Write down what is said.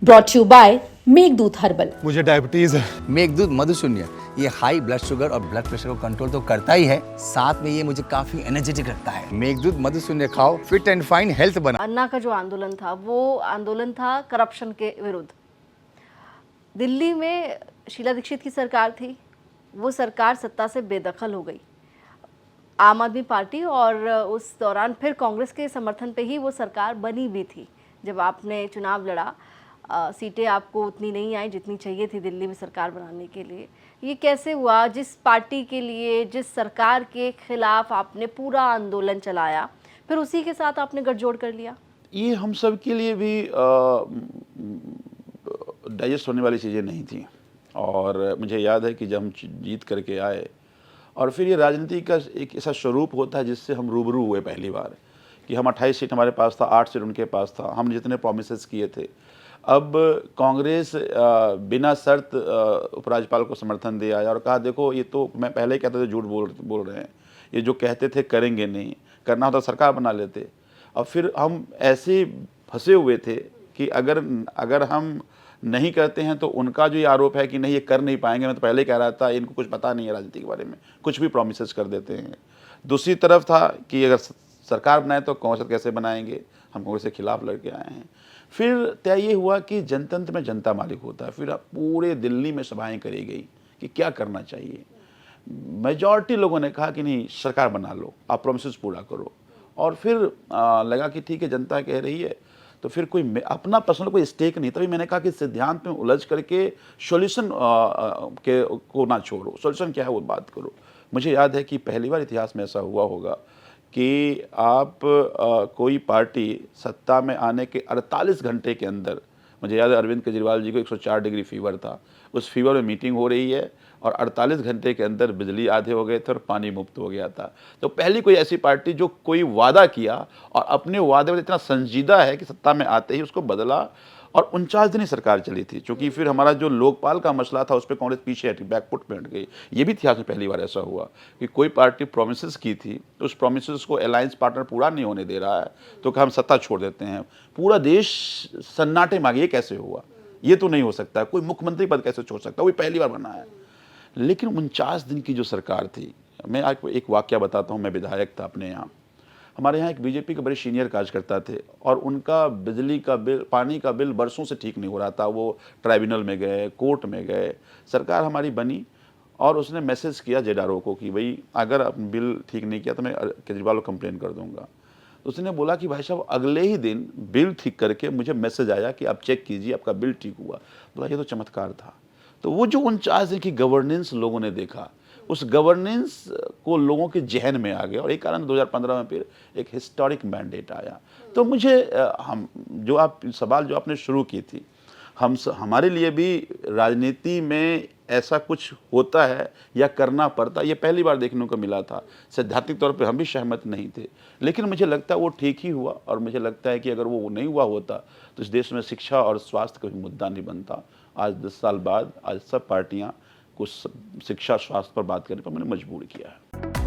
Brought you by Meghdoot herbal. मुझे diabetes है। मेघदूत मधुशून्य ये हाई ब्लड शुगर और ब्लड प्रेशर को कंट्रोल तो करता ही है, साथ में ये मुझे काफी एनर्जेटिक रखता है। मेघदूत मधुशून्य खाओ, फिट एंड फाइन हेल्थ बना। अन्ना का जो आंदोलन था वो आंदोलन था करप्शन के विरुद्ध। दिल्ली में शीला दीक्षित की सरकार थी, वो सरकार सत्ता से बेदखल हो गई। आम आदमी पार्टी और उस दौरान फिर कांग्रेस के समर्थन पे ही वो सरकार बनी भी थी। जब आपने चुनाव लड़ा, सीटें आपको उतनी नहीं आई जितनी चाहिए थी दिल्ली में सरकार बनाने के लिए। ये कैसे हुआ? जिस पार्टी के लिए, जिस सरकार के खिलाफ आपने पूरा आंदोलन चलाया, फिर उसी के साथ आपने गठजोड़ कर लिया। ये हम सब के लिए भी डाइजेस्ट होने वाली चीज़ें नहीं थी। और मुझे याद है कि जब हम जीत करके आए और फिर ये राजनीति का एक ऐसा स्वरूप होता है जिससे हम रूबरू हुए पहली बार कि हम 28 सीट हमारे पास था, 8 सीट उनके पास था। हम जितने प्रोमिसेस किए थे, अब कांग्रेस बिना शर्त उपराज्यपाल को समर्थन दिया और कहा देखो ये तो मैं पहले ही कहते थे झूठ बोल रहे हैं, ये जो कहते थे करेंगे नहीं, करना होता सरकार बना लेते। और फिर हम ऐसे फंसे हुए थे कि अगर हम नहीं करते हैं तो उनका जो ये आरोप है कि नहीं ये कर नहीं पाएंगे। मैं तो पहले ही कह रहा था इनको कुछ पता नहीं है राजनीति के बारे में, कुछ भी प्रोमिसेस कर देते हैं। दूसरी तरफ था कि अगर सरकार बनाए तो कांग्रेस कैसे बनाएंगे, हम कांग्रेस के खिलाफ लड़के आए हैं। फिर तय ये हुआ कि जनतंत्र में जनता मालिक होता है। फिर पूरे दिल्ली में सभाएं करी गई कि क्या करना चाहिए। मेजॉरिटी लोगों ने कहा कि नहीं सरकार बना लो, आप प्रोमिसेस पूरा करो। और फिर लगा कि ठीक है जनता कह रही है तो फिर कोई अपना पर्सनल कोई स्टेक नहीं। तभी मैंने कहा कि सिद्धांत में उलझ करके सॉल्यूशन को ना छोड़ो, सॉल्यूशन क्या है वो बात करो। मुझे याद है कि पहली बार इतिहास में ऐसा हुआ होगा कि आप कोई पार्टी सत्ता में आने के 48 घंटे के अंदर, मुझे याद है अरविंद केजरीवाल जी को 104 डिग्री फीवर था, उस फीवर में मीटिंग हो रही है और 48 घंटे के अंदर बिजली आधे हो गए थे और पानी मुफ्त हो गया था। तो पहली कोई ऐसी पार्टी जो कोई वादा किया और अपने वादे में इतना संजीदा है कि सत्ता में आते ही उसको बदला। और 49 दिन ही सरकार चली थी, क्योंकि फिर हमारा जो लोकपाल का मसला था उस पर कांग्रेस पीछे हटी, बैकफुट में हट गई। ये भी इतिहास में पहली बार ऐसा हुआ कि कोई पार्टी प्रोमिसेस की थी, उस प्रोमिसेस को अलायंस पार्टनर पूरा नहीं होने दे रहा है तो हम सत्ता छोड़ देते हैं। पूरा देश सन्नाटे मांगे, ये कैसे हुआ, ये तो नहीं हो सकता, कोई मुख्यमंत्री पद कैसे छोड़ सकता, वो पहली बार बना है। लेकिन 49 दिन की जो सरकार थी, मैं आपको एक वाकया बताता हूँ। मैं विधायक था अपने यहाँ, हमारे यहाँ एक बीजेपी के बड़े सीनियर कार्यकर्ता थे और उनका बिजली का बिल, पानी का बिल बरसों से ठीक नहीं हो रहा था। वो ट्राइब्यूनल में गए, कोर्ट में गए, सरकार हमारी बनी और उसने मैसेज किया जेडारो को कि भाई अगर आप बिल ठीक नहीं किया तो मैं केजरीवाल को कंप्लेन कर दूंगा। उसने बोला कि भाई साहब अगले ही दिन बिल ठीक करके मुझे मैसेज आया कि आप चेक कीजिए आपका बिल ठीक हुआ। बोला ये तो चमत्कार था। तो वो जो 49 दिन की गवर्नेंस लोगों ने देखा, उस गवर्नेंस को लोगों के जहन में आ गया और एक कारण 2015 में फिर एक हिस्टोरिक मैंडेट आया। तो मुझे हम जो आप सवाल जो आपने शुरू की थी, हमारे लिए भी राजनीति में ऐसा कुछ होता है या करना पड़ता, ये पहली बार देखने को मिला था। सैद्धांतिक तौर पे हम भी सहमत नहीं थे, लेकिन मुझे लगता है वो ठीक ही हुआ। और मुझे लगता है कि अगर वो नहीं हुआ होता तो इस देश में शिक्षा और स्वास्थ्य का भी मुद्दा नहीं बनता। आज 10 साल बाद आज सब पार्टियां कुछ शिक्षा स्वास्थ्य पर बात करने पर मैंने मजबूर किया है।